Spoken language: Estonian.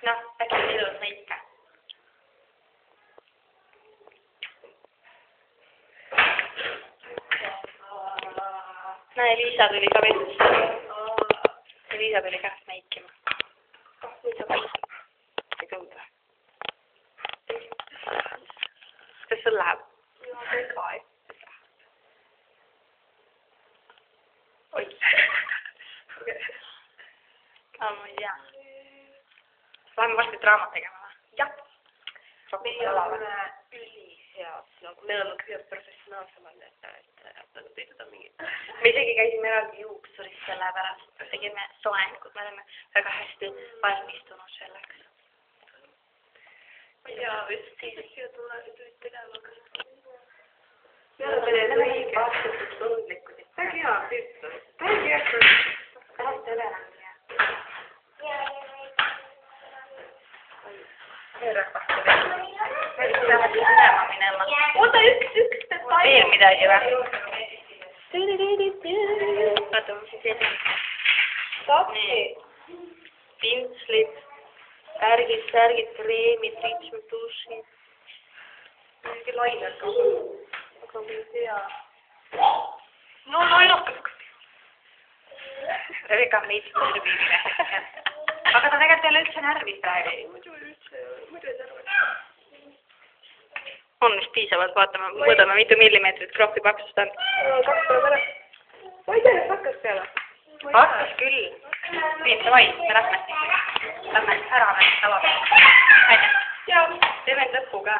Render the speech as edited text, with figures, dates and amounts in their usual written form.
Noh, äkki on ilus lõike. Näe, Liisa tuli ka veits. Liisa tuli ka näikima. Liisa tuli. See kõuda. Kas sul läheb? Joo, see kai. Oi. Ma ei tea. Läheme varsti draamat tegema või? Jah. Meil on ülihead, nagu meil on kõige professionaalsemad need teised on mingid. Me isegi käisime eraldi juuksuris selle pärast, tegime soengut, me oleme väga hästi valmistunud selleks. Ma ei tea, vist siia tulevad nüüd tegema, aga me oleme need õige vastutud tundlikud. See on hea pilt. See on hea pilt. Tahad üle enam? Me vist peame minema minema. Oota, üks detail. Veel midagi või? Vaata, ma siis esimene. Tapsi. Pintslid, särgid, kreemid, liitsmed, dušid. Mingi lained ka. Aga ma ei tea. No, loirokas. Ega meid närvimine. Aga ta tegelikult ei ole üldse närvis praegu. Ei, muidu ei närvi. On vist piisavalt, vaatame, mõõdame mitu millimeetrit krohvi paksust on. 2 päeva pärast. Ma ei tea, et hakkas peale. Hakkas küll. Nii, davai, me lähme. Lähme ära, lähme tava. Aine. Jaa. Teeme lõppu ka.